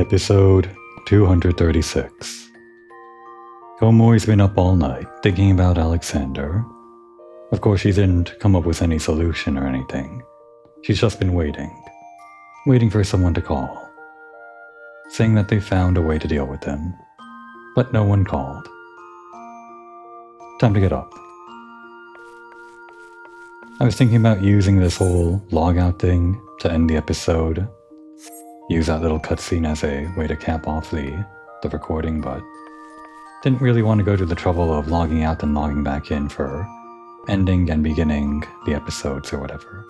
Episode 236. Komori's been up all night, thinking about Alexander. Of course, she didn't come up with any solution or anything. She's just been waiting for someone to call, saying that they found a way to deal with him. But no one called. Time to get up. I was thinking about using this whole logout thing to end the episode. Use that little cutscene as a way to cap off the recording, but didn't really want to go to the trouble of logging out and logging back in for ending and beginning the episodes or whatever.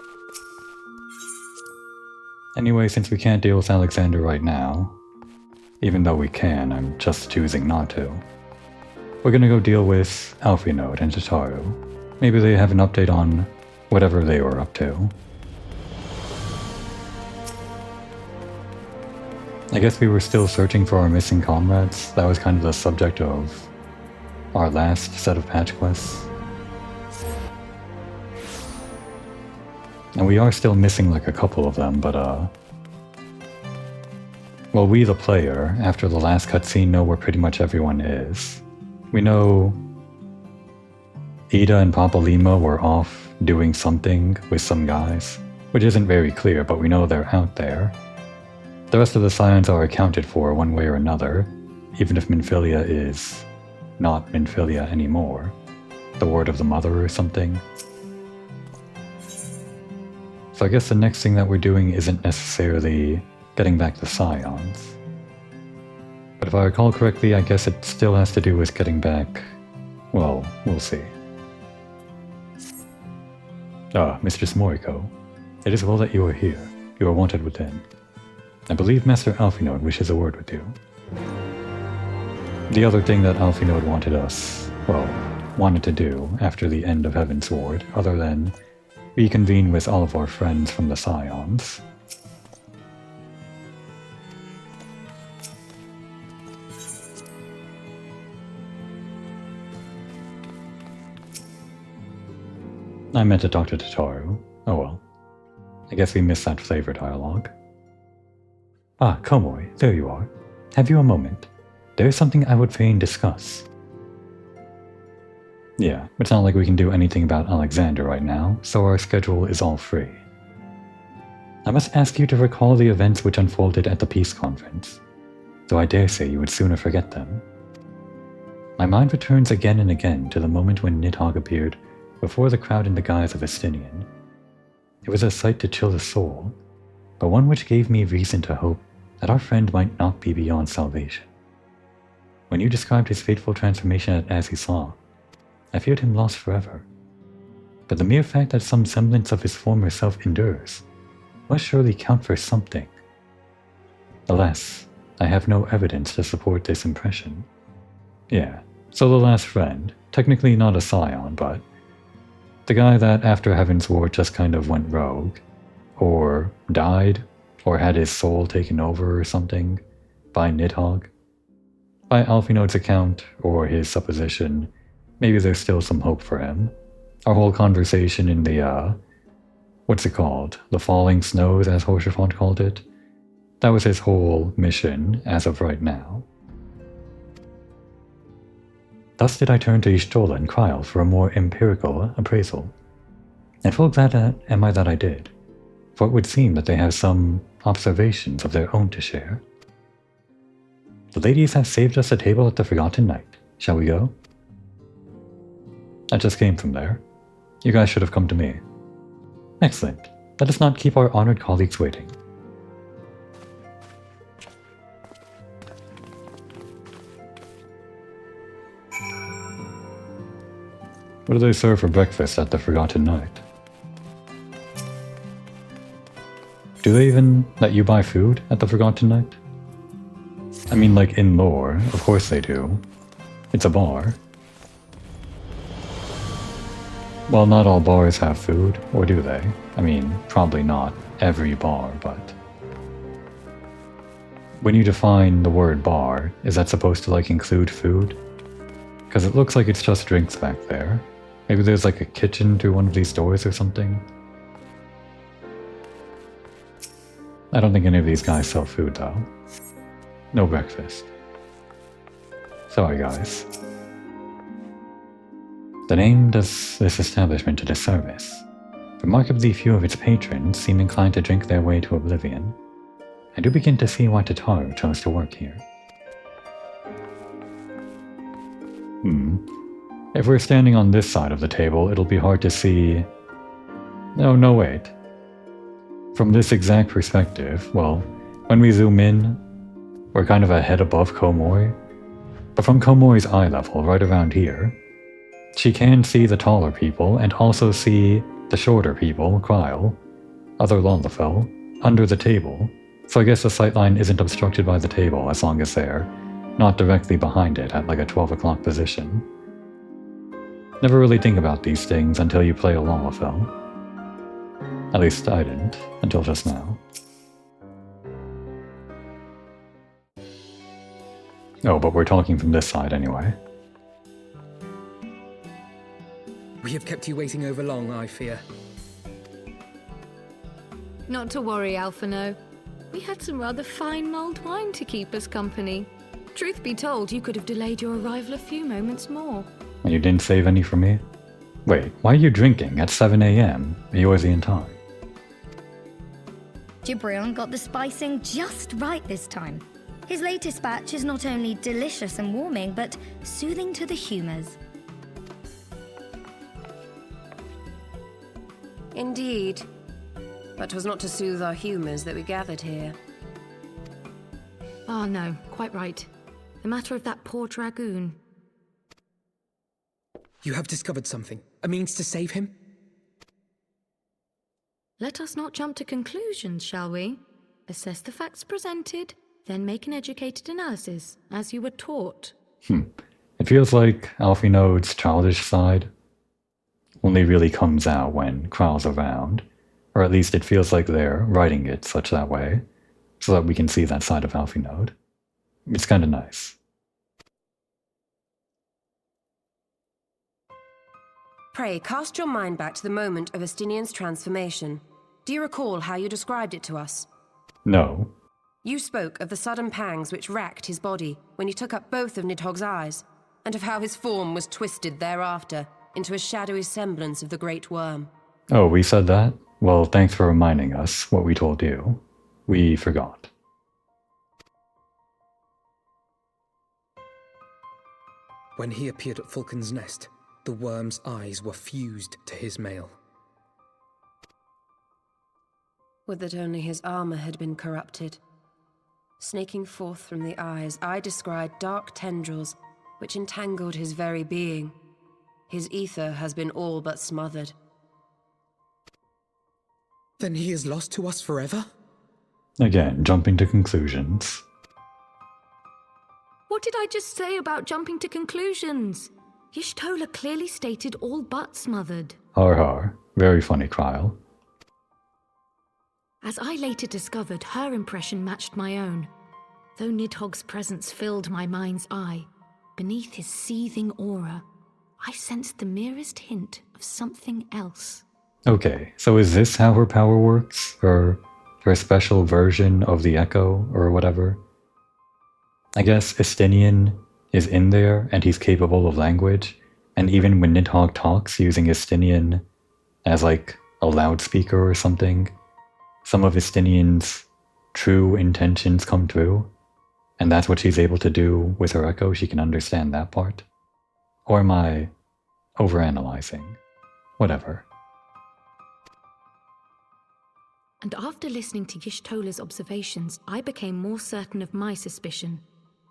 Anyway, since we can't deal with Alexander right now, even though we can, I'm just choosing not to, we're gonna go deal with Alphinaud and Tataru. Maybe they have an update on whatever they were up to. I guess we were still searching for our missing comrades. That was kind of the subject of our last set of patch quests. And we are still missing like a couple of them, but well, we the player, after the last cutscene, know where pretty much everyone is. We know Ida and Papa Lima were off doing something with some guys, which isn't very clear, but we know they're out there. The rest of the Scions are accounted for one way or another, even if Minfilia is not Minfilia anymore. The word of the mother or something. So I guess the next thing that we're doing isn't necessarily getting back the Scions. But if I recall correctly, I guess it still has to do with getting back... well, we'll see. Ah, Mistress Moriko. It is well that you are here. You are wanted within. I believe Master Alphinaud wishes a word with you. The other thing that Alphinaud wanted to do after the end of Heavensward, other than reconvene with all of our friends from the Scions. I meant to talk to Tataru. Oh well. I guess we missed that flavor dialogue. Ah, Komori, there you are. Have you a moment? There is something I would fain discuss. Yeah, it's not like we can do anything about Alexander right now, so our schedule is all free. I must ask you to recall the events which unfolded at the peace conference, though I dare say you would sooner forget them. My mind returns again and again to the moment when Nidhogg appeared before the crowd in the guise of Estinian. It was a sight to chill the soul, but one which gave me reason to hope that our friend might not be beyond salvation. When you described his fateful transformation at Azizla, I feared him lost forever. But the mere fact that some semblance of his former self endures must surely count for something. Alas, I have no evidence to support this impression. Yeah, so the last friend, technically not a Scion, but the guy that after Heavensward just kind of went rogue, or died, or had his soul taken over or something, by Nidhogg. By Alphinaud's account, or his supposition, maybe there's still some hope for him. Our whole conversation in the, what's it called? The Falling Snows, as Horsefont called it. That was his whole mission, as of right now. Thus did I turn to Y'shtola and Kryl for a more empirical appraisal. And full glad am I that I did, for it would seem that they have some observations of their own to share. The ladies have saved us a table at the Forgotten Night. Shall we go? That just came from there. You guys should have come to me. Excellent. Let us not keep our honored colleagues waiting. What do they serve for breakfast at the Forgotten Night? Do they even let you buy food at the Forgotten Night? I mean, like in lore, of course they do. It's a bar. Well, not all bars have food, or do they? I mean, probably not every bar, but... When you define the word bar, is that supposed to like include food? Because it looks like it's just drinks back there. Maybe there's like a kitchen to one of these doors or something? I don't think any of these guys sell food, though. No breakfast. Sorry, guys. The name does this establishment a disservice. Remarkably few of its patrons seem inclined to drink their way to oblivion. I do begin to see why Tataru chose to work here. If we're standing on this side of the table, it'll be hard to see... No, wait. From this exact perspective, well, when we zoom in, we're kind of a head above Komori. But from Komori's eye level, right around here, she can see the taller people and also see the shorter people, Kryle, other Lalafell, under the table. So I guess the sightline isn't obstructed by the table as long as they're not directly behind it at like a 12 o'clock position. Never really think about these things until you play a Lalafell. At least I didn't, until just now. Oh, but we're talking from this side anyway. We have kept you waiting over long, I fear. Not to worry, Alphino. We had some rather fine mulled wine to keep us company. Truth be told, you could have delayed your arrival a few moments more. And you didn't save any for me? Wait, why are you drinking at 7 AM, Eorzean time? Gibrion got the spicing just right this time. His latest batch is not only delicious and warming, but soothing to the humours. Indeed. But 'twas not to soothe our humours that we gathered here. Ah, no, quite right. The matter of that poor dragoon. You have discovered something. A means to save him? Let us not jump to conclusions, shall we? Assess the facts presented, then make an educated analysis, as you were taught. It feels like Alphinode's childish side only really comes out when Kryl's around, or at least it feels like they're writing it such that way, so that we can see that side of Alphinode. It's kinda nice. Pray, cast your mind back to the moment of Estinian's transformation. Do you recall how you described it to us? No. You spoke of the sudden pangs which racked his body when he took up both of Nidhogg's eyes, and of how his form was twisted thereafter into a shadowy semblance of the Great Worm. Oh, we said that? Well, thanks for reminding us what we told you. We forgot. When he appeared at Falcon's Nest, the worm's eyes were fused to his mail. Would that only his armor had been corrupted. Snaking forth from the eyes, I descried dark tendrils which entangled his very being. His ether has been all but smothered. Then he is lost to us forever? Again, jumping to conclusions. What did I just say about jumping to conclusions? Y'shtola clearly stated all but smothered. Har har. Very funny, Kryl. As I later discovered, her impression matched my own. Though Nidhogg's presence filled my mind's eye, beneath his seething aura, I sensed the merest hint of something else. Okay, so is this how her power works? Her special version of the Echo, or whatever? I guess Estinian is in there, and he's capable of language, and even when Nidhogg talks using Estinian as like a loudspeaker or something, some of Estinian's true intentions come through, and that's what she's able to do with her Echo. She can understand that part. Or am I overanalyzing? Whatever. And after listening to Y'shtola's observations, I became more certain of my suspicion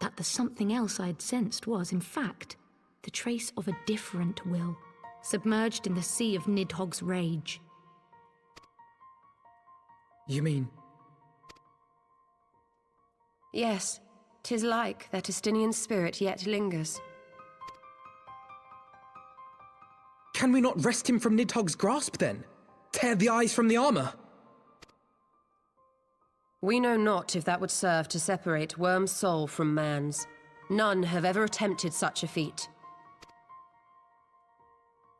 that the something else I'd sensed was, in fact, the trace of a different will, submerged in the sea of Nidhogg's rage. You mean? Yes, 'tis like that Estinian spirit yet lingers. Can we not wrest him from Nidhogg's grasp then? Tear the eyes from the armor? We know not if that would serve to separate Worm's soul from man's. None have ever attempted such a feat.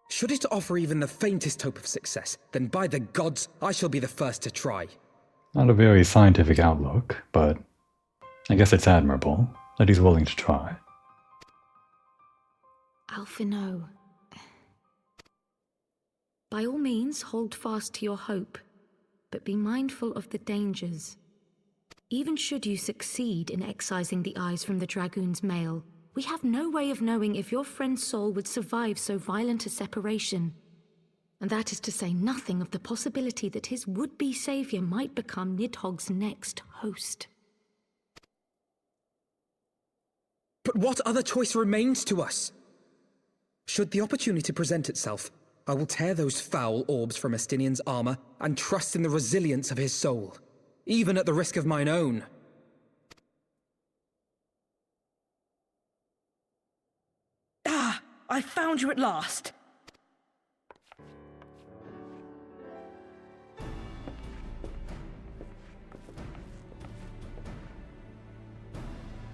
Should it offer even the faintest hope of success, then by the gods, I shall be the first to try. Not a very scientific outlook, but I guess it's admirable that he's willing to try. Alphino. By all means, hold fast to your hope, but be mindful of the dangers. Even should you succeed in excising the eyes from the Dragoon's mail, we have no way of knowing if your friend's soul would survive so violent a separation. And that is to say nothing of the possibility that his would-be savior might become Nidhogg's next host. But what other choice remains to us? Should the opportunity present itself, I will tear those foul orbs from Estinian's armor and trust in the resilience of his soul, even at the risk of mine own. Ah! I found you at last!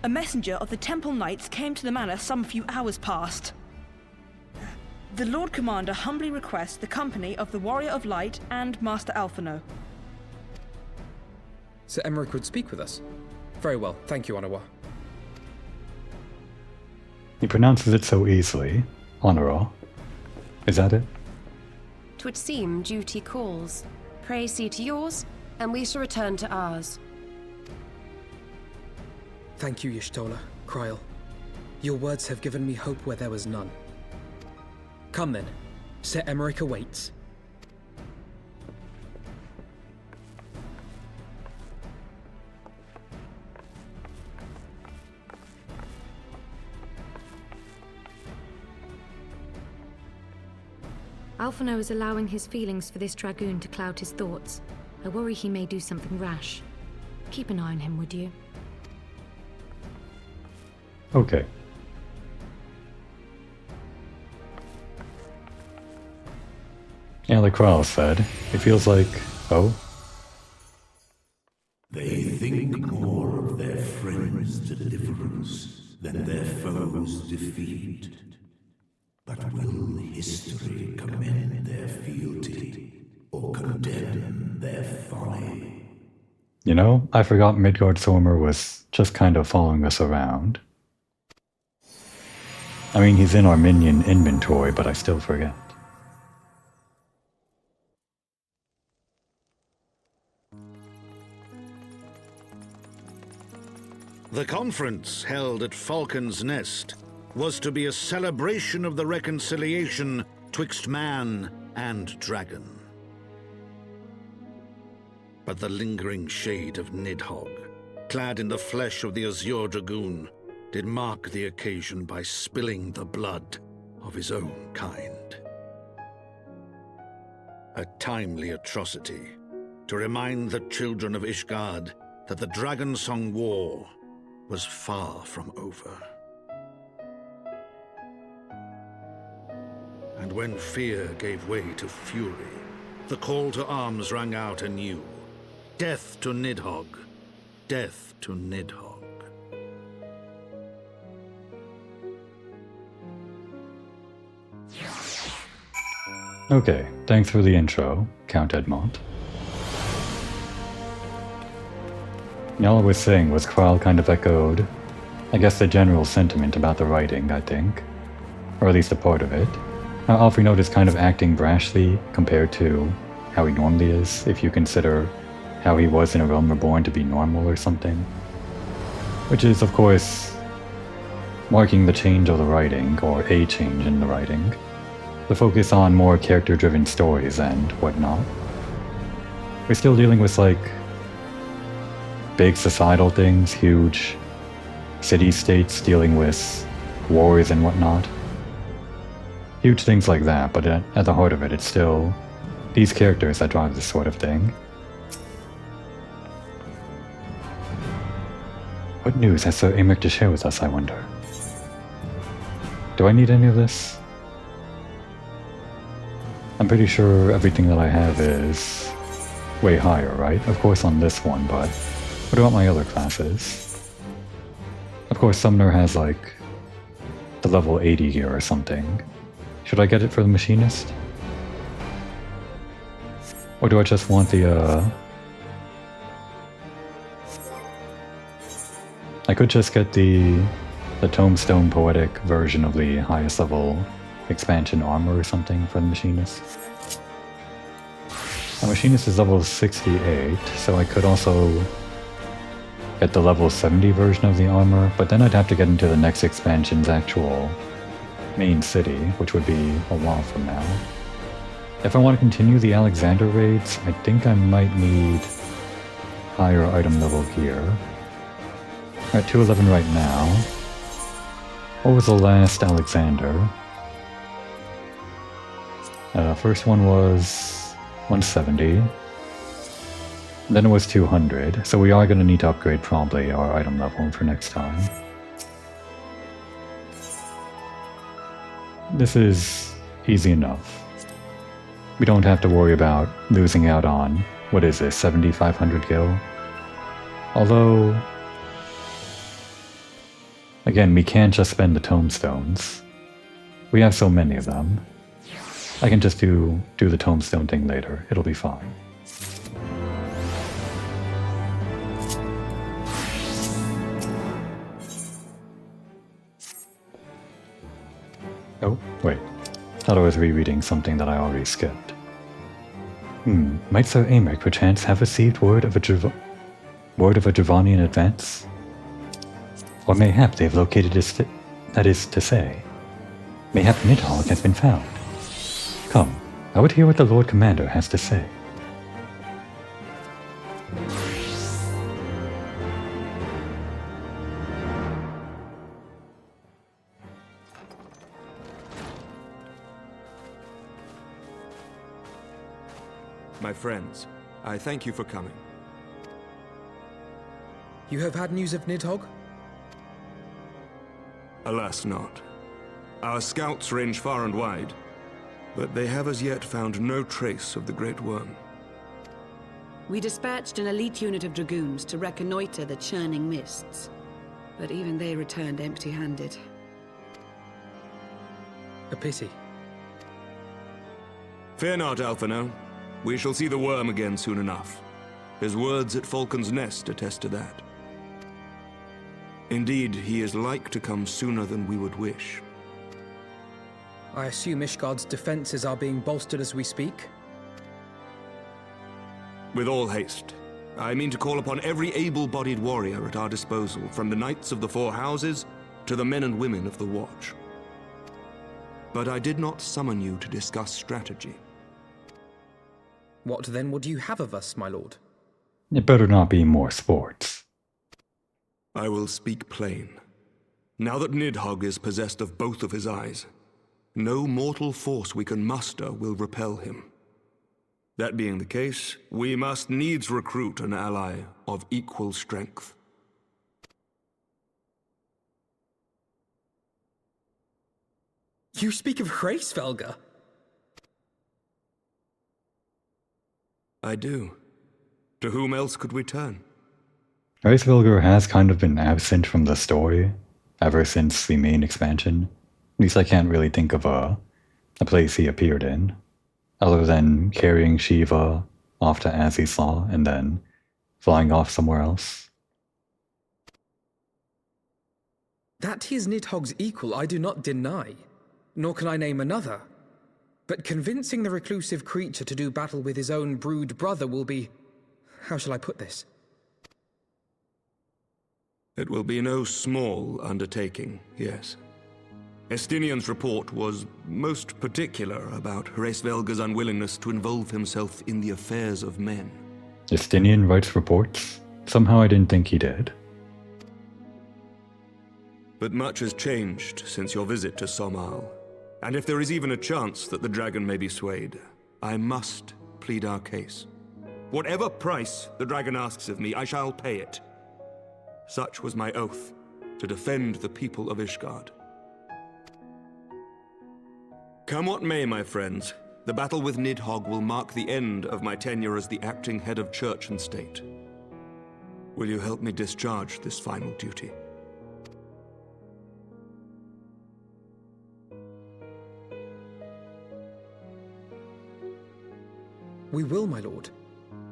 A messenger of the Temple Knights came to the manor some few hours past. The Lord Commander humbly requests the company of the Warrior of Light and Master Alphino. Sir Emmerich would speak with us. Very well, thank you, Onawa. He pronounces it so easily. Honora. Is that it? 'Twould seem duty calls. Pray see to yours, and we shall return to ours. Thank you, Y'shtola, Kryl. Your words have given me hope where there was none. Come then. Sir Emmerich awaits. Alphino is allowing his feelings for this Dragoon to cloud his thoughts. I worry he may do something rash. Keep an eye on him, would you? Okay. Yeah, like Kral said, it feels like... Oh? They think more of their friends' deliverance than their foes' defeat. But will history commend their fealty or condemn their folly? You know, I forgot Midgard Sormer was just kind of following us around. I mean, he's in our minion inventory, but I still forget. The conference held at Falcon's Nest was to be a celebration of the reconciliation twixt man and dragon. But the lingering shade of Nidhogg, clad in the flesh of the Azure Dragoon, did mark the occasion by spilling the blood of his own kind. A timely atrocity to remind the children of Ishgard that the Dragonsong War was far from over. And when fear gave way to fury, the call to arms rang out anew. Death to Nidhogg! Death to Nidhogg! Okay, thanks for the intro, Count Edmont. All I was saying was Kral kind of echoed, I guess, the general sentiment about the writing, I think. Or at least a part of it. How Alphino is kind of acting brashly compared to how he normally is, if you consider how he was in A Realm Reborn to be normal or something. Which is, of course, marking the change of the writing, or a change in the writing. The focus on more character-driven stories and whatnot. We're still dealing with, like, big societal things, huge city-states dealing with wars and whatnot. Huge things like that, but at the heart of it, it's still these characters that drive this sort of thing. What news has Sir Emmerich to share with us, I wonder? Do I need any of this? I'm pretty sure everything that I have is way higher, right? Of course on this one, but what about my other classes? Of course Sumner has like the level 80 gear or something. Should I get it for the machinist? Or do I just want the I could just get the Tombstone Poetic version of the highest level expansion armor or something for the Machinist. The Machinist is level 68, so I could also get the level 70 version of the armor, but then I'd have to get into the next expansion's actual main city, which would be a while from now. If I want to continue the Alexander raids, I think I might need higher item level gear. We're at 211 right now. What was the last Alexander? First one was 170. Then it was 200, so we are going to need to upgrade probably our item level for next time. This is easy enough. We don't have to worry about losing out on, what is this, 7,500 gil? Although, again, we can't just spend the tombstones. We have so many of them. I can just do the tombstone thing later. It'll be fine. Oh, wait. Thought I was rereading something that I already skipped. Might Sir Amric perchance have received word of a Giovanni in advance? Or mayhap they've located that is to say, mayhap Nidhogg has been found. Come, I would hear what the Lord Commander has to say. My friends, I thank you for coming. You have had news of Nidhogg? Alas not. Our scouts range far and wide, but they have as yet found no trace of the Great Worm. We dispatched an elite unit of dragoons to reconnoiter the churning mists, but even they returned empty-handed. A pity. Fear not, Alphino. We shall see the worm again soon enough. His words at Falcon's Nest attest to that. Indeed, he is like to come sooner than we would wish. I assume Ishgard's defenses are being bolstered as we speak? With all haste. I mean to call upon every able-bodied warrior at our disposal, from the Knights of the Four Houses to the men and women of the Watch. But I did not summon you to discuss strategy. What then would you have of us, my lord? It better not be more sports. I will speak plain. Now that Nidhogg is possessed of both of his eyes, no mortal force we can muster will repel him. That being the case, we must needs recruit an ally of equal strength. You speak of Hraesvelgr? I do. To whom else could we turn? Hraesvelgr has kind of been absent from the story ever since the main expansion. At least I can't really think of a place he appeared in, other than carrying Shiva off to Azislaw and then flying off somewhere else. That he is Nidhogg's equal I do not deny, nor can I name another. But convincing the reclusive creature to do battle with his own brood brother will be... how shall I put this? It will be no small undertaking, yes. Estinian's report was most particular about Hraesvelgr's unwillingness to involve himself in the affairs of men. Estinian writes reports? Somehow I didn't think he did. But much has changed since your visit to Somal. And if there is even a chance that the dragon may be swayed, I must plead our case. Whatever price the dragon asks of me, I shall pay it. Such was my oath, to defend the people of Ishgard. Come what may, my friends, the battle with Nidhogg will mark the end of my tenure as the acting head of church and state. Will you help me discharge this final duty? We will, my lord,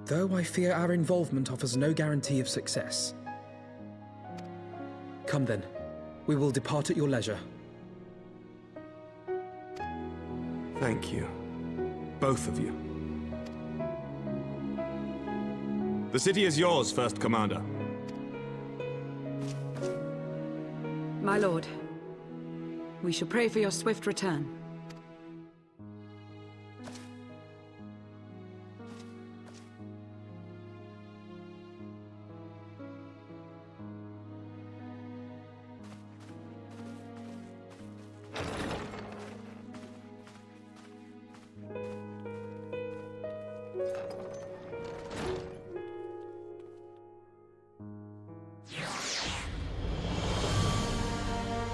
though I fear our involvement offers no guarantee of success. Come then. We will depart at your leisure. Thank you. Both of you. The city is yours, First Commander. My lord, we shall pray for your swift return.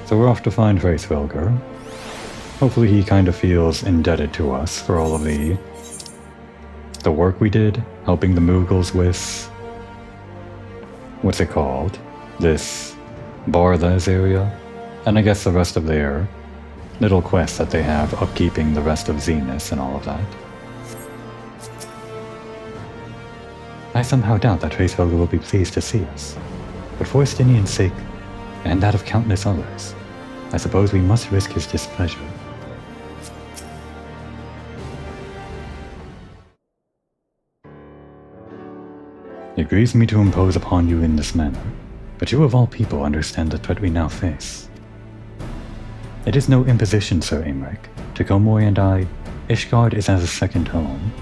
So we're off to find Heavensward. Hopefully he kind of feels indebted to us for all of the work we did, helping the Moogles with... what's it called? This Barles area? And I guess the rest of their little quests that they have upkeeping the rest of Zenith and all of that. I somehow doubt that Heavensward will be pleased to see us, but for Estinian's sake, and that of countless others, I suppose we must risk his displeasure. It grieves me to impose upon you in this manner, but you of all people understand the threat we now face. It is no imposition, Sir Aymeric. To Komoy and I, Ishgard is as a second home.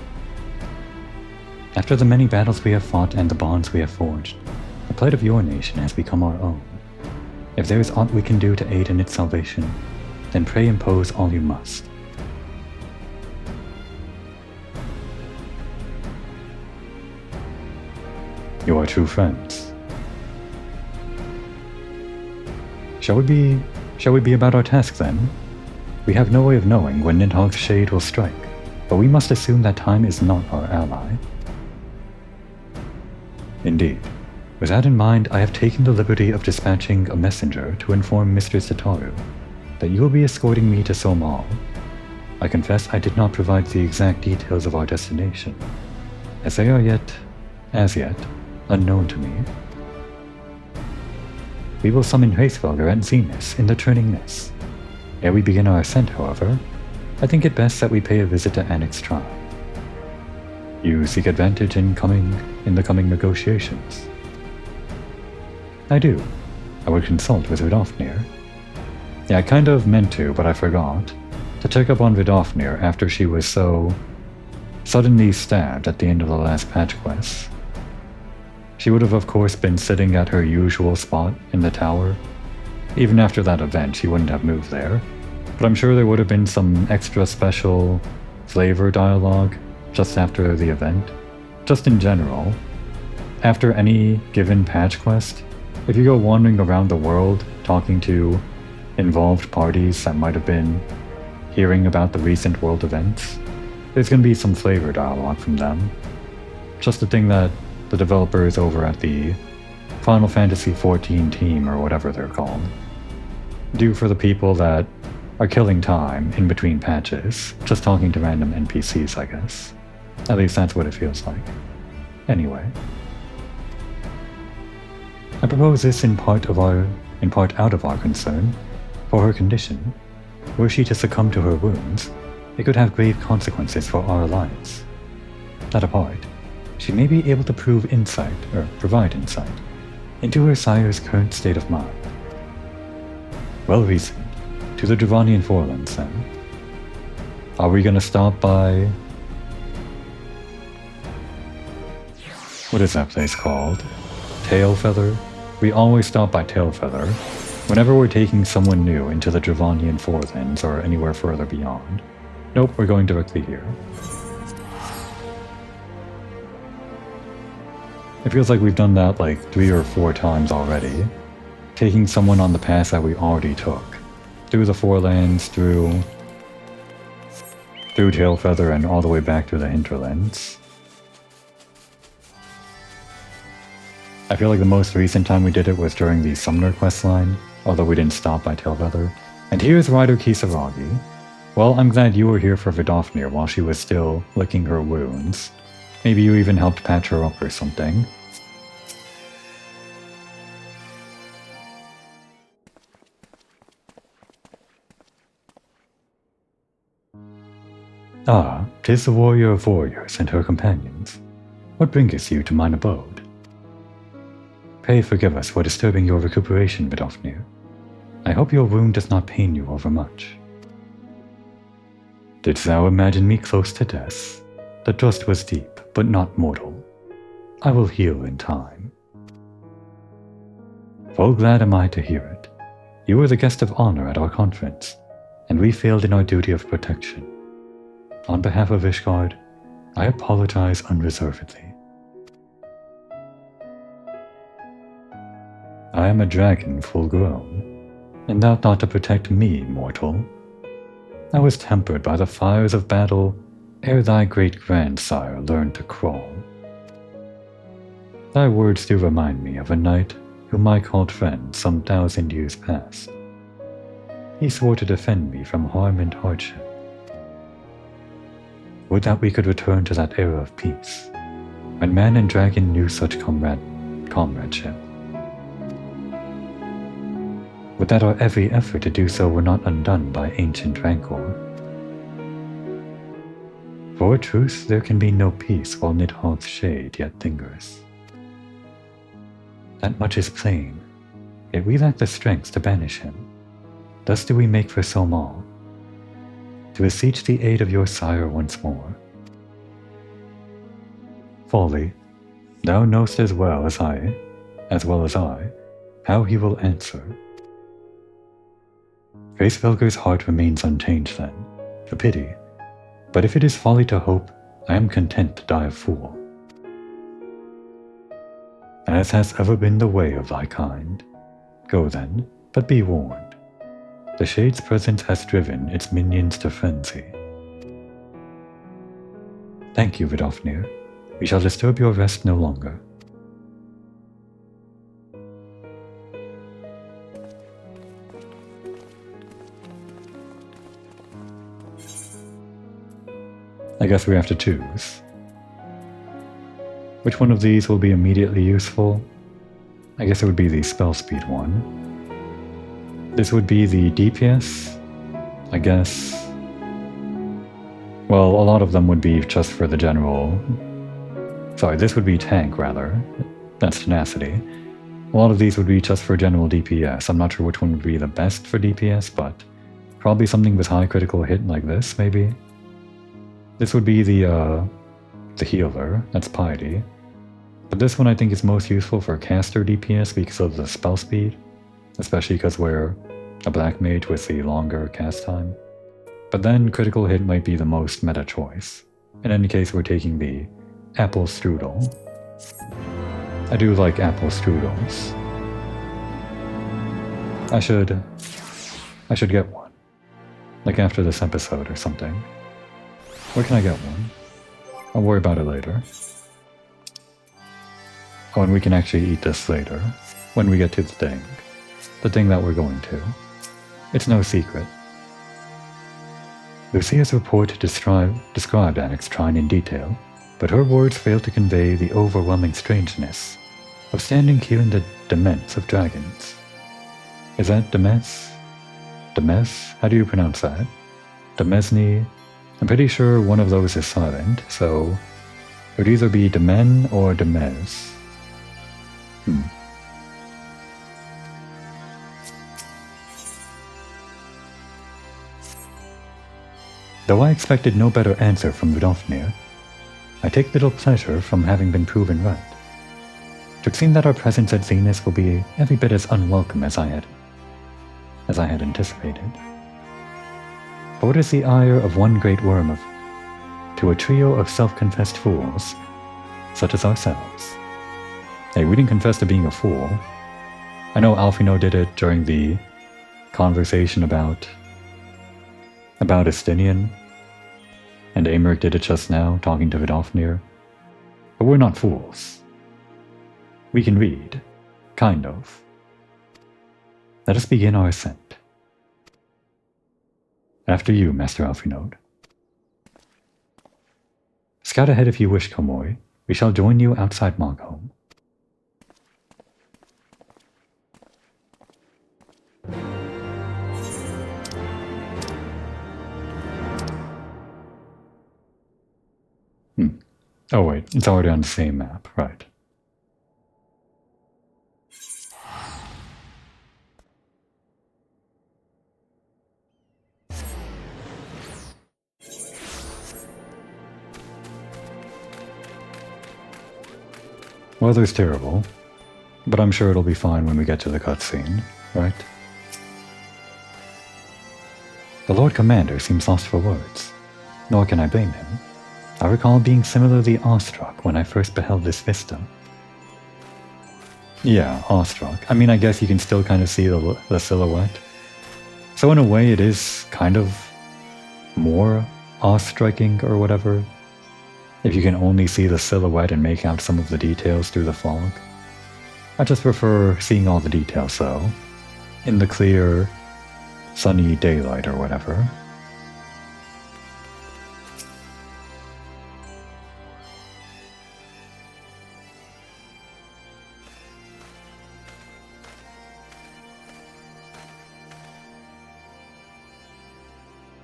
After the many battles we have fought and the bonds we have forged, the plight of your nation has become our own. If there is aught we can do to aid in its salvation, then pray impose all you must. You are true friends. Shall we be about our task then? We have no way of knowing when Nidhogg's shade will strike, but we must assume that time is not our ally. Indeed. With that in mind, I have taken the liberty of dispatching a messenger to inform Mr. Sataru that you will be escorting me to Somal. I confess I did not provide the exact details of our destination, as they are as yet, unknown to me. We will summon Heavensward at Zenith in the Turning Mist. Ere we begin our ascent, however, I think it best that we pay a visit to Enix tribe. You seek advantage in the coming negotiations. I do. I would consult with Vidofnir. Yeah, I kind of meant to, but I forgot to check up on Vidofnir after she was so suddenly stabbed at the end of the last patch quest. She would have, of course, been sitting at her usual spot in the tower. Even after that event, she wouldn't have moved there. But I'm sure there would have been some extra special flavor dialogue just after the event. Just in general, after any given patch quest, if you go wandering around the world talking to involved parties that might have been hearing about the recent world events, there's going to be some flavor dialogue from them. Just a thing that the developers over at the Final Fantasy XIV team, or whatever they're called, do for the people that are killing time in between patches, just talking to random NPCs, I guess. At least that's what it feels like. Anyway. I propose this in part out of our concern for her condition. Were she to succumb to her wounds, it could have grave consequences for our alliance. That apart, she may be able to provide insight into her sire's current state of mind. Well reasoned. To the Dravanian Forelands, then. Are we gonna stop by... what is that place called? Tailfeather? We always stop by Tailfeather whenever we're taking someone new into the Dravanian Forelands or anywhere further beyond. Nope, we're going directly here. It feels like we've done that like 3 or 4 times already, taking someone on the path that we already took. Through the Forelands, through Tailfeather, and all the way back to the hinterlands. I feel like the most recent time we did it was during the Summoner questline, although we didn't stop by Tailfeather. And here's Rider Kisaragi. Well, I'm glad you were here for Vidofnir while she was still licking her wounds. Maybe you even helped patch her up or something. Ah, 'tis the warrior of warriors and her companions. What bringeth you to mine abode? Pray forgive us for disturbing your recuperation, Vidofnir. I hope your wound does not pain you overmuch. Didst thou imagine me close to death? The thrust was deep, but not mortal. I will heal in time. Full glad am I to hear it. You were the guest of honor at our conference, and we failed in our duty of protection. On behalf of Ishgard, I apologize unreservedly. I am a dragon full grown, and thou thought to protect me, mortal. I was tempered by the fires of battle ere thy great-grandsire learned to crawl. Thy words do remind me of a knight whom I called friend some 1,000 years past. He swore to defend me from harm and hardship. Would that we could return to that era of peace, when man and dragon knew such comradeship. Would that our every effort to do so were not undone by ancient rancor. For a truth, there can be no peace while Nidhogg's shade yet lingers. That much is plain, yet we lack the strength to banish him. Thus do we make for Somal, to beseech the aid of your sire once more. Parley, thou knowst as well as I, how he will answer. Gracevelger's heart remains unchanged then, a pity, but if it is folly to hope, I am content to die a fool. As has ever been the way of thy kind. Go then, but be warned. The Shade's presence has driven its minions to frenzy. Thank you, Vidofnir. We shall disturb your rest no longer. I guess we have to choose. Which one of these will be immediately useful? I guess it would be the spell speed one. This would be the DPS, I guess. Well, a lot of them would be just for the general... Sorry, this would be tank, rather. That's tenacity. A lot of these would be just for general DPS. I'm not sure which one would be the best for DPS, but probably something with high critical hit like this, maybe. This would be the healer, that's Piety. But this one I think is most useful for caster DPS because of the spell speed, especially because we're a black mage with the longer cast time. But then critical hit might be the most meta choice. In any case, we're taking the apple strudel. I do like apple strudels. I should get one. Like after this episode or something. Where can I get one? I'll worry about it later. Oh, and we can actually eat this later, when we get to the thing that we're going to. It's no secret. Lucia's report described Annex Trine in detail, but her words failed to convey the overwhelming strangeness of standing here in the demesne of dragons. Is that Demes? Demes? How do you pronounce that? Demesne? I'm pretty sure one of those is silent, so it would either be Demen or Demes. Though I expected no better answer from Vidofnir, I take little pleasure from having been proven right. It seemed that our presence at Zenith will be every bit as unwelcome as I had anticipated. But what is the ire of one great worm to a trio of self-confessed fools, such as ourselves? Hey, we didn't confess to being a fool. I know Alfino did it during the conversation about Estinian, and Americ did it just now, talking to Vidofnir. But we're not fools. We can read. Kind of. Let us begin our ascent. After you, Master Alfino. Scout ahead if you wish, Komoi. We shall join you outside Mogholm. Oh wait, it's already on the same map, right. Weather's terrible, but I'm sure it'll be fine when we get to the cutscene, right? The Lord Commander seems lost for words, nor can I blame him. I recall being similarly awestruck when I first beheld this vista. Yeah, awestruck. I mean, I guess you can still kind of see the silhouette. So in a way it is kind of more awe-striking or whatever, if you can only see the silhouette and make out some of the details through the fog. I just prefer seeing all the details though, in the clear, sunny daylight or whatever.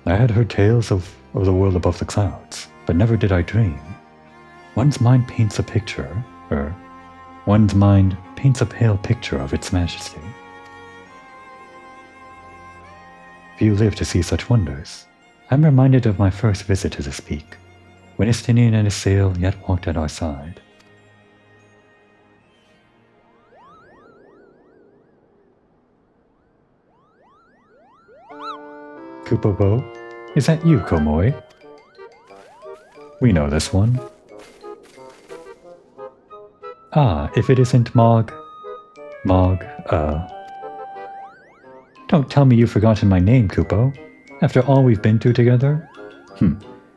I had heard tales of the world above the clouds, but never did I dream. One's mind paints a picture, one's mind paints a pale picture of its majesty. Few live to see such wonders. I'm reminded of my first visit to this peak, when Estinian and his sail yet walked at our side. Kupobo, is that you, Komoi? We know this one. Ah, if it isn't Mog... Don't tell me you've forgotten my name, Kupo, after all we've been through together?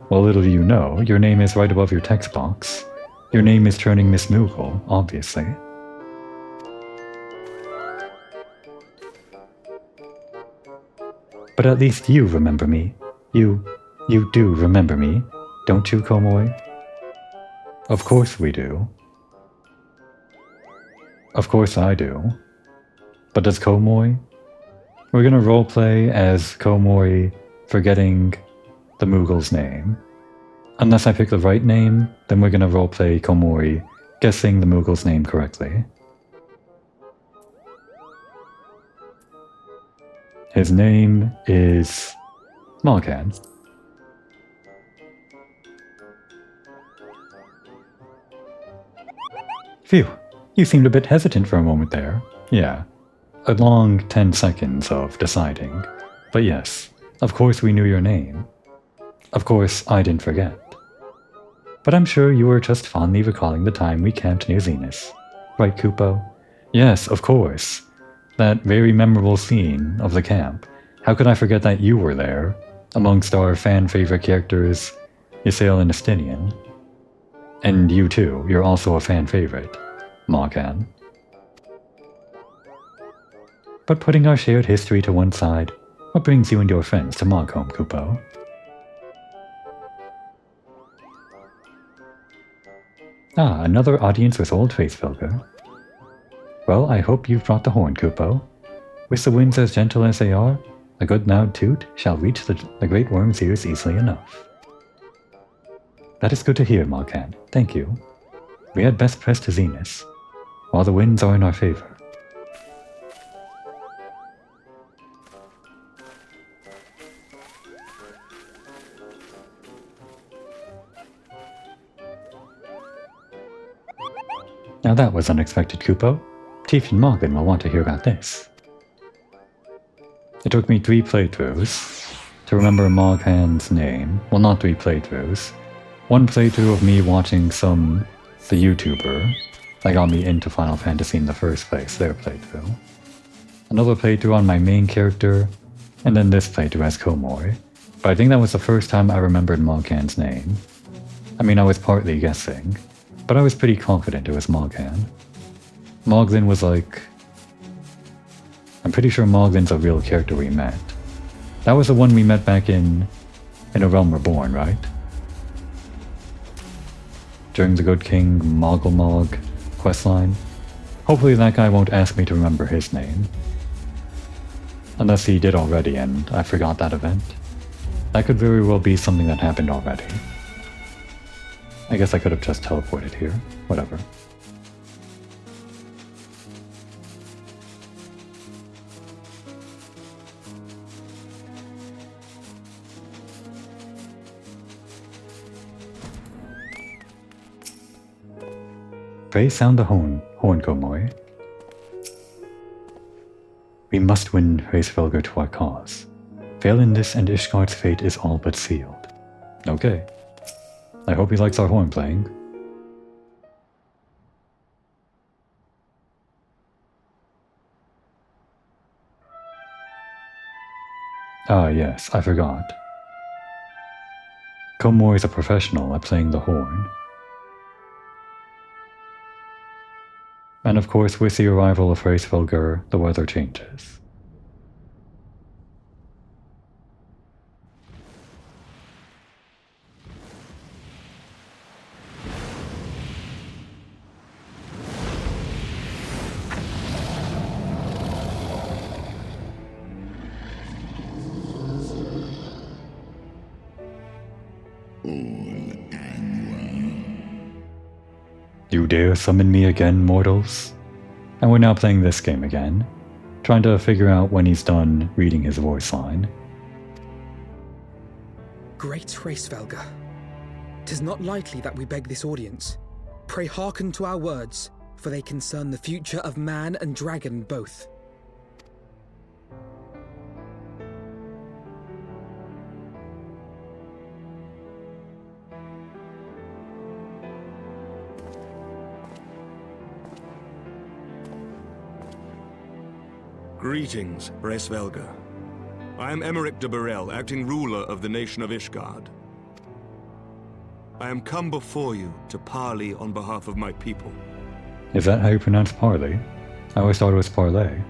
Well, little do you know, your name is right above your text box. Your name is Turning Miss Moogle, obviously. But at least you remember me. You do remember me, don't you, Komoi? Of course we do. Of course I do. But does Komoi? We're gonna roleplay as Komoi forgetting the Moogle's name. Unless I pick the right name, then we're gonna roleplay Komoi guessing the Moogle's name correctly. His name is... Morgan. Phew, you seemed a bit hesitant for a moment there. Yeah, a long 10 seconds of deciding. But yes, of course we knew your name. Of course I didn't forget. But I'm sure you were just fondly recalling the time we camped near Zenith. Right, Kupo? Yes, of course. That very memorable scene of the camp. How could I forget that you were there, amongst our fan-favorite characters, Ysael and Estinian? And you too, you're also a fan-favorite, Morgan. But putting our shared history to one side, what brings you and your friends to Mogholm, Kupo? Ah, another audience with old Faithfilker. Well, I hope you've brought the horn, Kupo. With the winds as gentle as they are, a good loud toot shall reach the great worm's ears easily enough. That is good to hear, Morgan. Thank you. We had best press to Zenith, while the winds are in our favor. Now that was unexpected, Kupo. Tief and Morgan will want to hear about this. It took me 3 playthroughs to remember Morgan's name. Well, not 3 playthroughs. 1 playthrough of me watching the YouTuber that got me into Final Fantasy in the first place, their playthrough. Another playthrough on my main character, and then this playthrough as Komoi. But I think that was the first time I remembered Morgan's name. I mean, I was partly guessing, but I was pretty confident it was Morgan. Moglin was like... I'm pretty sure Moglin's a real character we met. That was the one we met back in A Realm Reborn, right? During the Good King Moggle questline. Hopefully that guy won't ask me to remember his name. Unless he did already and I forgot that event. That could very well be something that happened already. I guess I could have just teleported here. Whatever. Pray sound the horn, Komoi. We must win Heavensward to our cause. Fail in this and Ishgard's fate is all but sealed. Okay. I hope he likes our horn playing. Ah yes, I forgot. Komoi is a professional at playing the horn. And of course, with the arrival of Heavensward, the weather changes. You dare summon me again, mortals? And we're now playing this game again, trying to figure out when he's done reading his voice line. Great Heavensward, 'tis not lightly that we beg this audience. Pray hearken to our words, for they concern the future of man and dragon both. Greetings, Heavensward. I am Emmerich de Burrell, acting ruler of the nation of Ishgard. I am come before you to parley on behalf of my people. Is that how you pronounce Parley? I always thought it was Parley.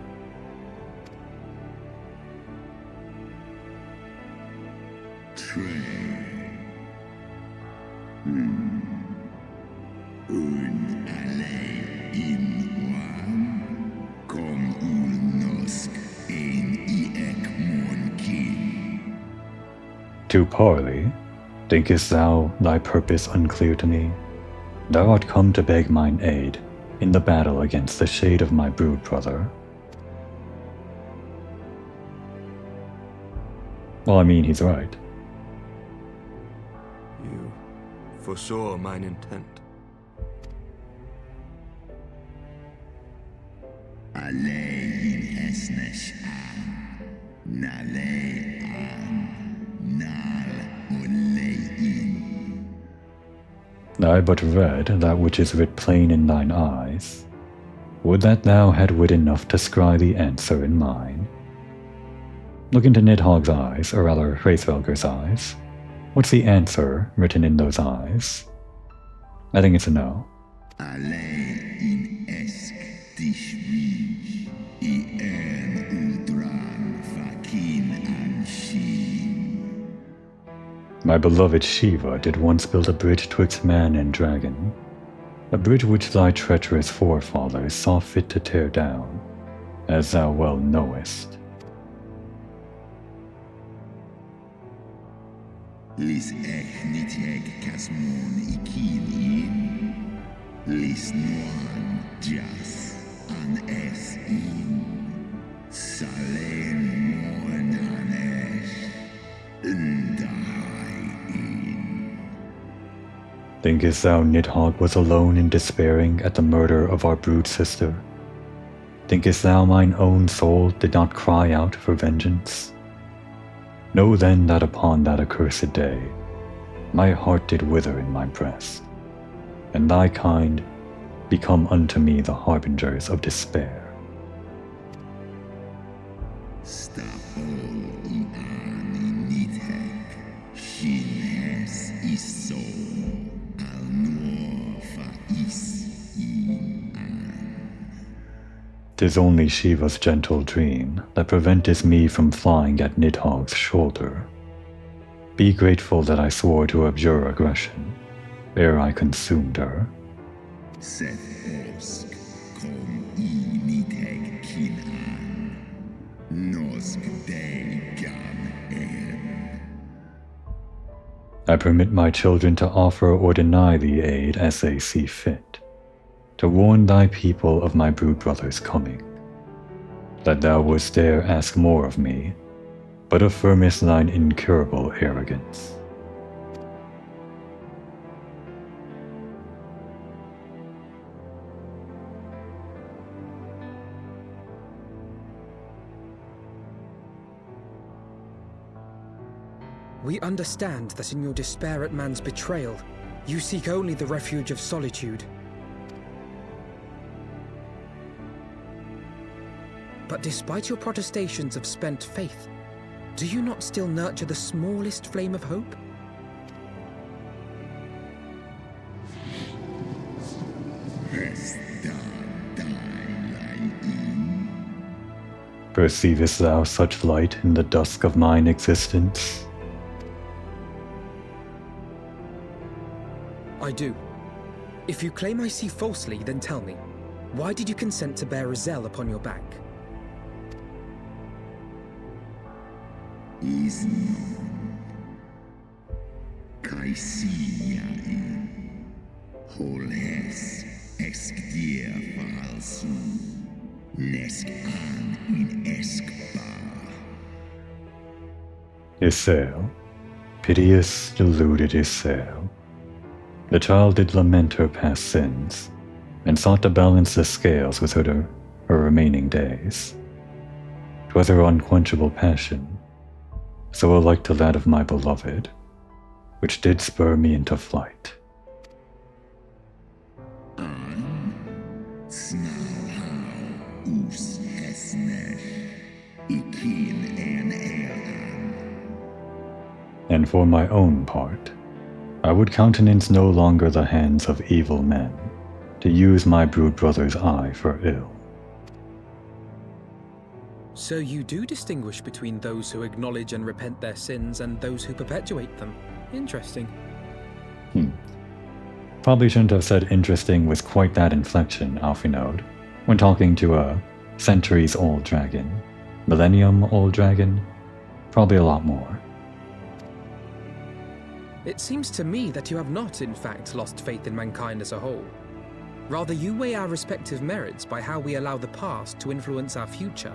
To Parley, thinkest thou thy purpose unclear to me? Thou art come to beg mine aid in the battle against the shade of my brood brother. Well, I mean, he's right. You foresaw mine intent. I but read that which is writ plain in thine eyes. Would that thou had wit enough to scry the answer in mine. Look into Nidhogg's eyes, or rather Heavensward's eyes. What's the answer written in those eyes? I think it's a no. My beloved Shiva did once build a bridge twixt man and dragon, a bridge which thy treacherous forefathers saw fit to tear down, as thou well knowest. Thinkest thou Nidhogg was alone in despairing at the murder of our brood sister? Thinkest thou mine own soul did not cry out for vengeance? Know then that upon that accursed day, my heart did wither in my breast, and thy kind become unto me the harbingers of despair. Tis only Shiva's gentle dream that preventeth me from flying at Nidhogg's shoulder. Be grateful that I swore to abjure aggression, ere I consumed her. I permit my children to offer or deny thee aid as they see fit, to warn thy people of my brood brother's coming, that thou wouldst dare ask more of me, but affirmest thine incurable arrogance. We understand that in your despair at man's betrayal, you seek only the refuge of solitude. But despite your protestations of spent faith, do you not still nurture the smallest flame of hope? Perceivest thou such light in the dusk of mine existence? I do. If you claim I see falsely, then tell me, why did you consent to bear a Zell upon your back? Isael, piteous, deluded Isael. The child did lament her past sins, and sought to balance the scales with her remaining days. 'Twas her unquenchable passion, so alike to that of my beloved, which did spur me into flight. And for my own part, I would countenance no longer the hands of evil men to use my brood brother's eye for ill. So you do distinguish between those who acknowledge and repent their sins and those who perpetuate them. Interesting. Probably shouldn't have said interesting with quite that inflection, Alfinode, when talking to a centuries-old dragon. Millennium-old dragon? Probably a lot more. It seems to me that you have not, in fact, lost faith in mankind as a whole. Rather, you weigh our respective merits by how we allow the past to influence our future.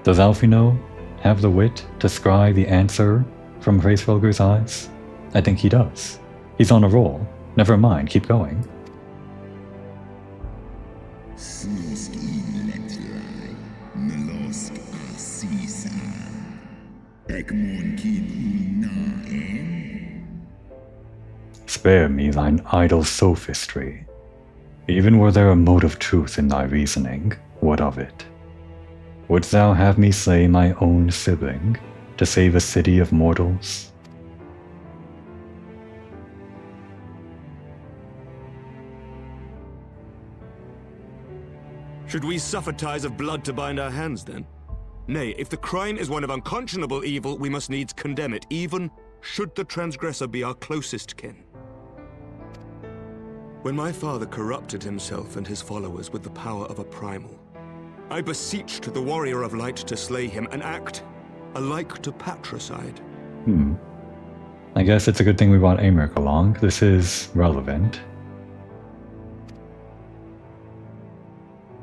Does Alfino have the wit to scry the answer from Hraesvelgur's eyes? I think he does. He's on a roll. Never mind, keep going. Spare me thine idle sophistry. Even were there a mote of truth in thy reasoning, what of it? Wouldst thou have me slay my own sibling to save a city of mortals? Should we suffer ties of blood to bind our hands, then? Nay, if the crime is one of unconscionable evil, we must needs condemn it, even should the transgressor be our closest kin. When my father corrupted himself and his followers with the power of a primal, I beseeched the Warrior of Light to slay him, an act alike to patricide. I guess it's a good thing we brought Amric along. This is relevant.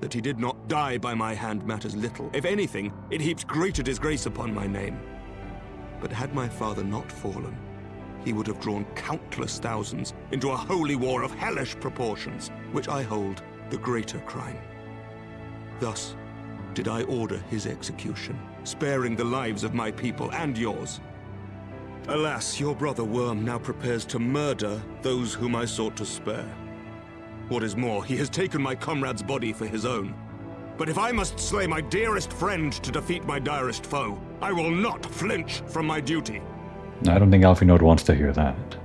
That he did not die by my hand matters little. If anything, it heaps greater disgrace upon my name. But had my father not fallen, he would have drawn countless thousands into a holy war of hellish proportions, which I hold the greater crime. Thus did I order his execution, sparing the lives of my people and yours. Alas, your brother Worm now prepares to murder those whom I sought to spare. What is more, he has taken my comrade's body for his own. But if I must slay my dearest friend to defeat my direst foe, I will not flinch from my duty. I don't think Alfinode wants to hear that.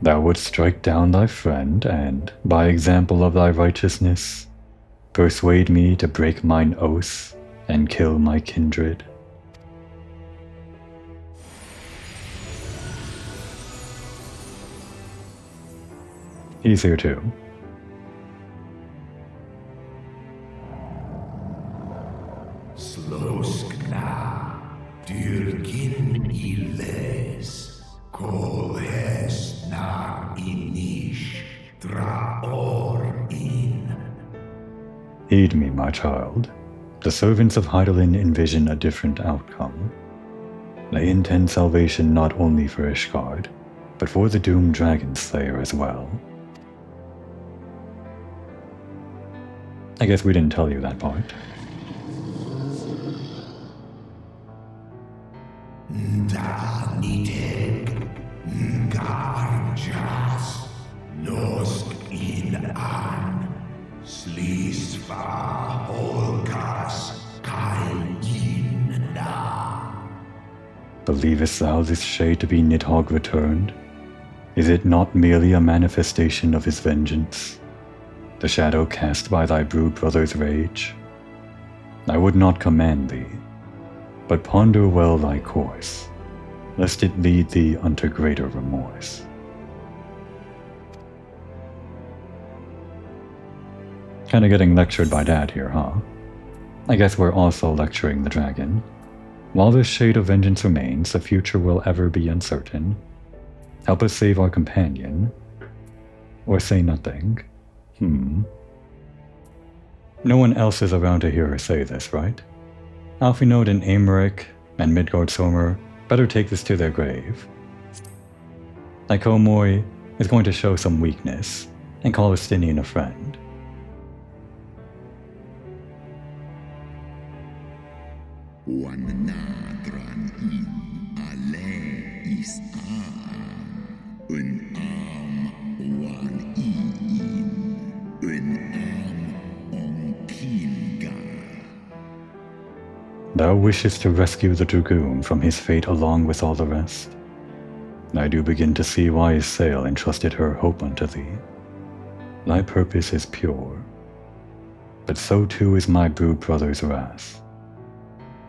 Thou wouldst strike down thy friend, and, by example of thy righteousness, persuade me to break mine oath and kill my kindred. He's here too. Sloskna, dyrkin illes, kolhes na inish, draor in. Heed me, my child. The servants of Hydaelyn envision a different outcome. They intend salvation not only for Ishgard, but for the doomed Dragon Slayer as well. I guess we didn't tell you that part. Daniteg, Garjas, Nosk in an, Slisva Holkas, Kain in na. Believest thou this shade to be Nidhogg returned? Is it not merely a manifestation of his vengeance? The shadow cast by thy brood brother's rage? I would not command thee, but ponder well thy course, lest it lead thee unto greater remorse. Kinda getting lectured by Dad here, huh? I guess we're also lecturing the dragon. While this shade of vengeance remains, the future will ever be uncertain. Help us save our companion. Or say nothing. No one else is around to hear her say this, right? Alfinode and Aymeric and Midgard-Sormer better take this to their grave. Lycomoy is going to show some weakness and call Estinian a friend. Thou wishest to rescue the Dragoon from his fate along with all the rest. I do begin to see why his sail entrusted her hope unto thee. Thy purpose is pure, but so too is my brood brother's wrath,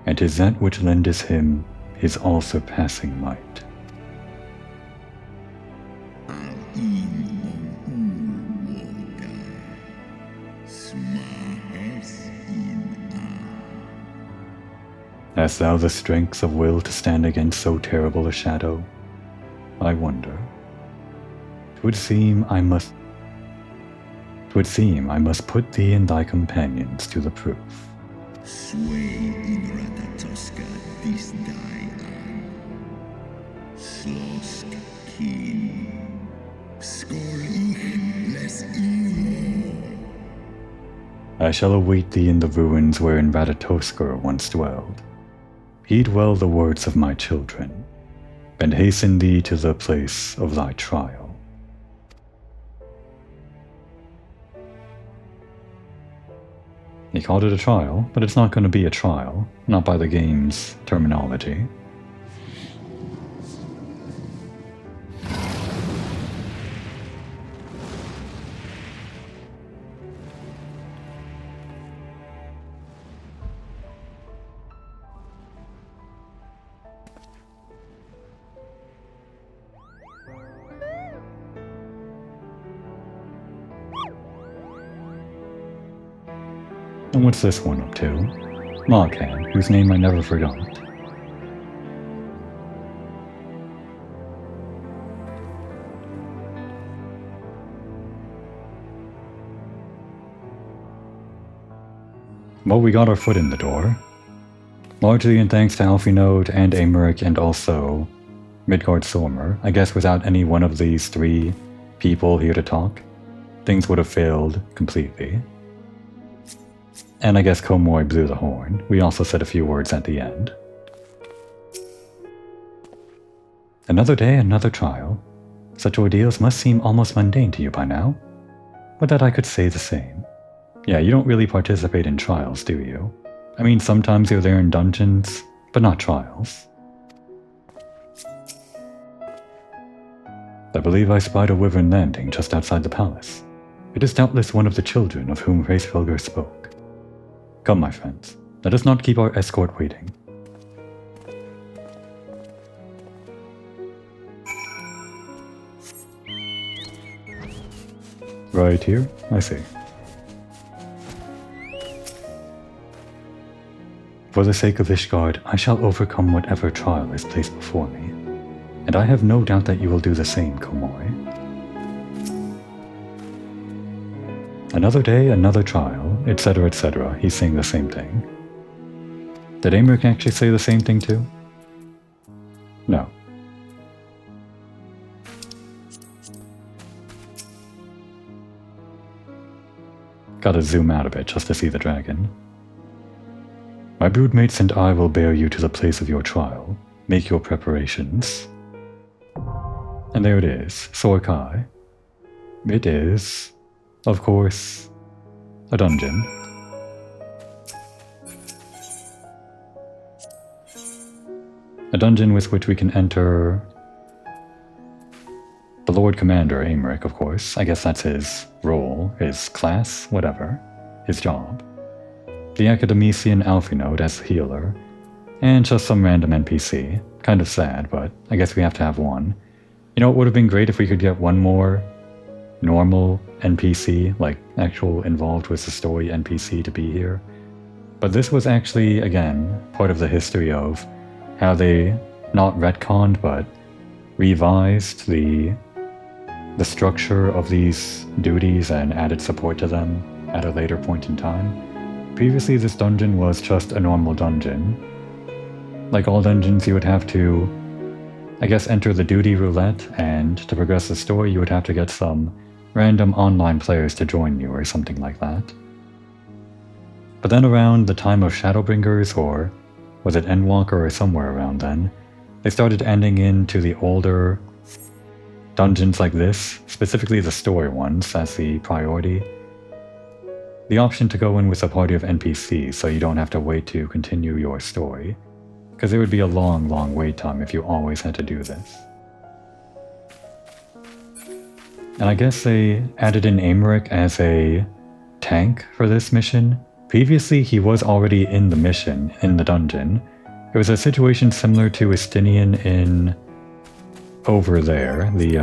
and 'tis that which lendeth him his all-surpassing might. Hast thou the strength of will to stand against so terrible a shadow? I wonder. 'Twould seem I must put thee and thy companions to the proof. I shall await thee in the ruins wherein Ratatoskr once dwelled. Heed well the words of my children, and hasten thee to the place of thy trial. He called it a trial, but it's not going to be a trial, not by the game's terminology. And what's this one up to? Loghan, whose name I never forgot. Well, we got our foot in the door. Largely in thanks to Alfinode and Aymeric and also Midgard-Sormer. I guess without any one of these three people here to talk, things would have failed completely. And I guess Komoy blew the horn. We also said a few words at the end. Another day, another trial. Such ordeals must seem almost mundane to you by now. But that I could say the same. Yeah, you don't really participate in trials, do you? I mean, sometimes you're there in dungeons, but not trials. I believe I spied a wyvern landing just outside the palace. It is doubtless one of the children of whom Hraesvelgr spoke. Come, my friends, let us not keep our escort waiting. Right here? I see. For the sake of Ishgard, I shall overcome whatever trial is placed before me. And I have no doubt that you will do the same, Komori. Another day, another trial, etc., etc. He's saying the same thing. Did Aymeric actually say the same thing too? No. Gotta zoom out a bit just to see the dragon. My broodmates and I will bear you to the place of your trial. Make your preparations. And there it is, Sorkai. It is, of course, a dungeon. A dungeon with which we can enter the Lord Commander, Aymeric, of course. I guess that's his role, his class, whatever, his job. The Academician Alphinaud as healer, and just some random NPC. Kind of sad, but I guess we have to have one. You know, it would have been great if we could get one more normal NPC, like actual involved with the story NPC to be here. But this was actually, again, part of the history of how they, not retconned, but revised the structure of these duties and added support to them at a later point in time. Previously, this dungeon was just a normal dungeon. Like all dungeons, you would have to, I guess, enter the duty roulette, and to progress the story, you would have to get some random online players to join you or something like that. But then around the time of Shadowbringers, or was it Endwalker or somewhere around then, they started ending into the older dungeons like this, specifically the story ones, as the priority. The option to go in with a party of NPCs so you don't have to wait to continue your story, because there would be a long, long wait time if you always had to do this. And I guess they added in Aymeric as a tank for this mission. Previously, he was already in the mission, in the dungeon. It was a situation similar to Estinian in over there, the,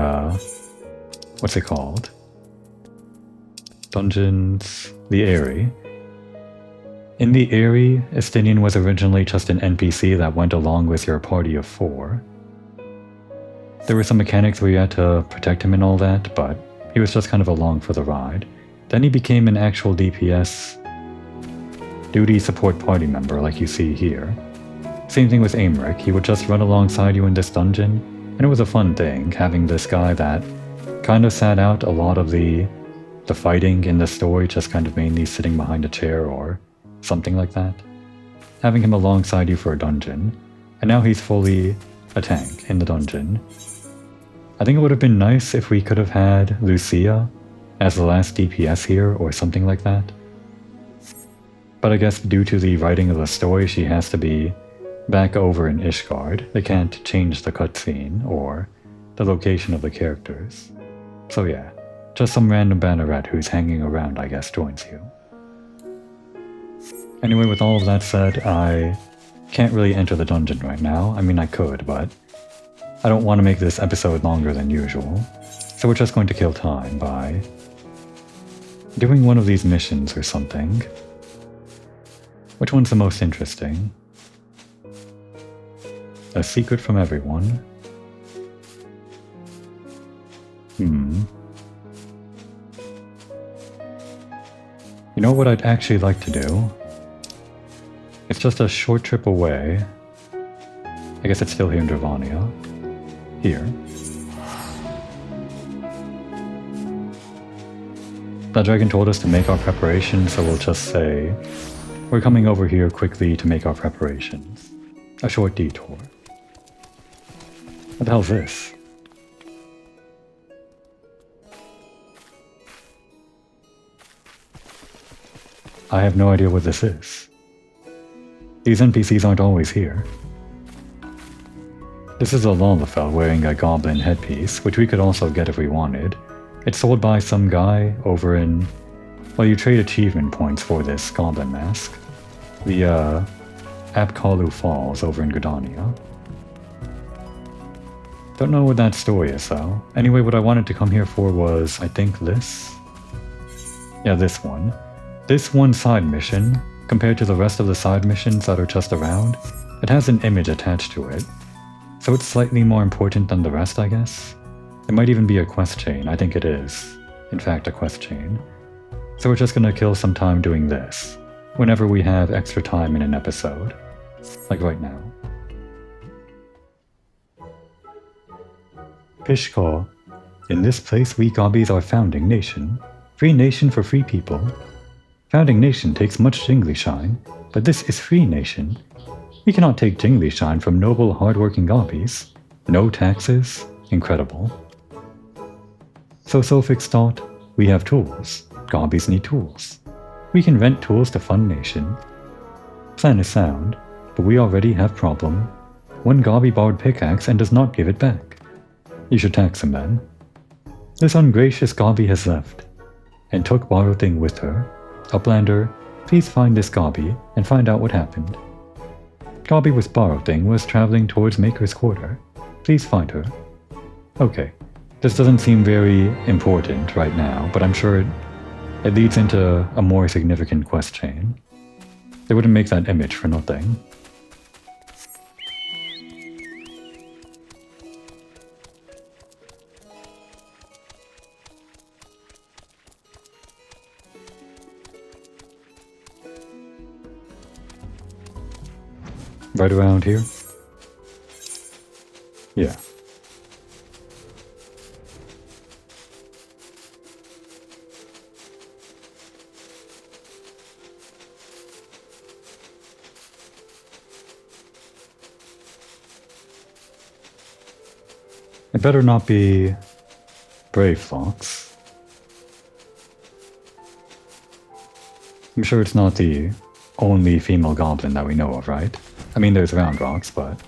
what's it called? Dungeons, the Eyrie. In the Eyrie, Estinian was originally just an NPC that went along with your party of 4. There were some mechanics where you had to protect him and all that, but he was just kind of along for the ride. Then he became an actual DPS duty support party member like you see here. Same thing with Aymeric, he would just run alongside you in this dungeon, and it was a fun thing, having this guy that kind of sat out a lot of the fighting in the story, just kind of mainly sitting behind a chair or something like that. Having him alongside you for a dungeon, and now he's fully a tank in the dungeon. I think it would have been nice if we could have had Lucia as the last DPS here or something like that. But I guess due to the writing of the story, she has to be back over in Ishgard. They can't change the cutscene or the location of the characters. So yeah, just some random banneret who's hanging around, I guess, joins you. Anyway, with all of that said, I can't really enter the dungeon right now. I mean, I could, but I don't want to make this episode longer than usual. So we're just going to kill time by doing one of these missions or something. Which one's the most interesting? A secret from everyone. You know what I'd actually like to do? It's just a short trip away. I guess it's still here in Dravania. Here. That dragon told us to make our preparations, so we'll just say we're coming over here quickly to make our preparations. A short detour. What the hell's this? I have no idea what this is. These NPCs aren't always here. This is a Lalafell wearing a goblin headpiece, which we could also get if we wanted. It's sold by some guy over in... well, you trade achievement points for this goblin mask. The, Apkalu Falls over in Gridania. Don't know what that story is, though. Anyway, what I wanted to come here for was, I think, this? Yeah, this one. This one side mission compared to the rest of the side missions that are just around, it has an image attached to it. So it's slightly more important than the rest, I guess. It might even be a quest chain, I think it is. In fact, a quest chain. So we're just gonna kill some time doing this, whenever we have extra time in an episode. Like right now. Pishkar. In this place we Gobbies are founding nation. Free nation for free people. Founding nation takes much jingly shine, but this is free nation. We cannot take jingly shine from noble hard-working Gobbies. No taxes. Incredible. So Sofix thought, we have tools. Gobbies need tools. We can rent tools to fund nation. Plan is sound, but we already have problem. One Gobby borrowed pickaxe and does not give it back. You should tax him then. This ungracious Gobby has left, and took borrowed thing with her. Uplander, please find this Gobby and find out what happened. Gobby with borrowed thing was traveling towards Maker's Quarter. Please find her. Okay, this doesn't seem very important right now, but I'm sure it leads into a more significant quest chain. They wouldn't make that image for nothing. Right around here? Yeah. It better not be Brave Fox. I'm sure it's not the only female goblin that we know of, right? I mean, there's Round Rocks, but...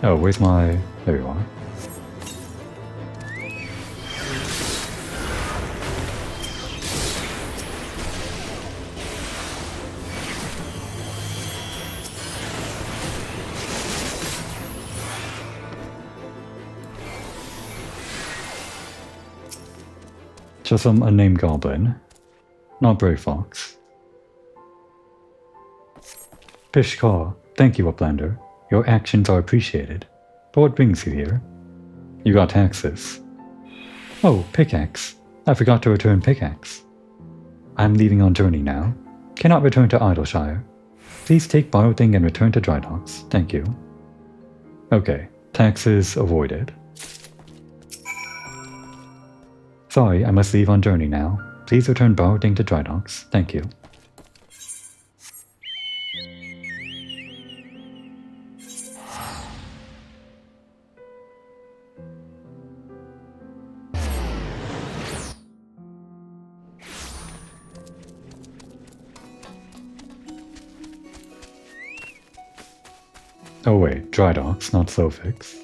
Oh, where's my... There you are. Just some unnamed goblin. Not Brave Fox. Pishkar, thank you, Uplander. Your actions are appreciated. But what brings you here? You got taxes. Oh, pickaxe. I forgot to return pickaxe. I'm leaving on journey now. Cannot return to Idleshire. Please take borrowed thing and return to Drydocks. Thank you. Okay, taxes avoided. Sorry, I must leave on journey now. Please return borrowed thing to Drydocks. Thank you. Oh wait, Drydocks, not Sofix.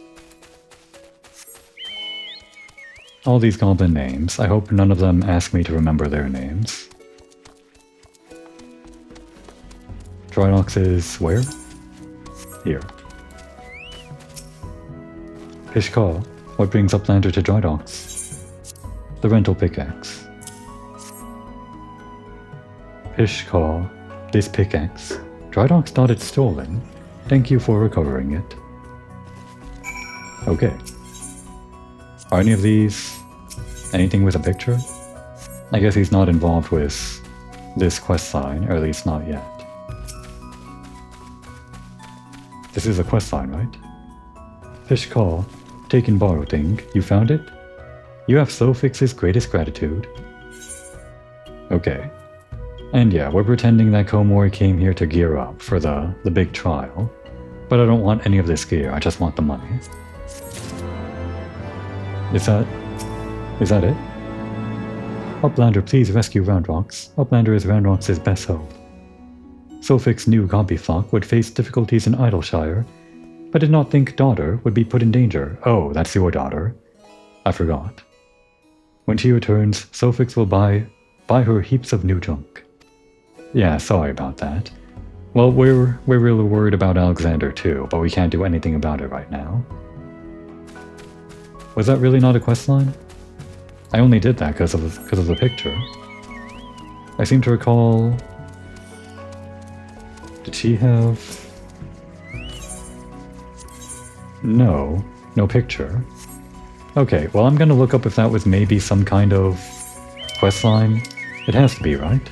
All these goblin names, I hope none of them ask me to remember their names. Drydocks is where? Here. Pishkar, what brings Uplander to Drydocks? The rental pickaxe. Pishkar, this pickaxe. Drydocks thought it's stolen. Thank you for recovering it. Okay. Are any of these anything with a picture? I guess he's not involved with this quest line, or at least not yet. This is a quest line, right? Fish call. Taken borrowed thing. You found it? You have Sofix's greatest gratitude. Okay. And yeah, we're pretending that Komori came here to gear up for the big trial. But I don't want any of this gear, I just want the money. Is that it? Uplander, please rescue Roundrocks. Uplander is Roundrocks' best hope. Sofix knew Gobby Flock would face difficulties in Idleshire, but did not think daughter would be put in danger. Oh, that's your daughter. I forgot. When she returns, Sofix will buy her heaps of new junk. Yeah, sorry about that. Well, we're really worried about Alexander too, but we can't do anything about it right now. Was that really not a quest line? I only did that because of the picture. I seem to recall... Did she have... No picture. Okay, well I'm gonna look up if that was maybe some kind of questline. It has to be, right?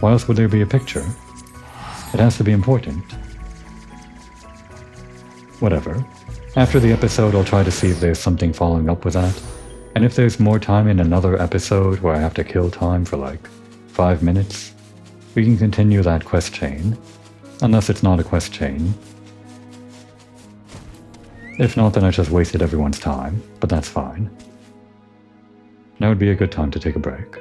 Why else would there be a picture? It has to be important. Whatever. After the episode, I'll try to see if there's something following up with that. And if there's more time in another episode where I have to kill time for like 5 minutes, we can continue that quest chain. Unless it's not a quest chain. If not, then I just wasted everyone's time, but that's fine. Now would be a good time to take a break.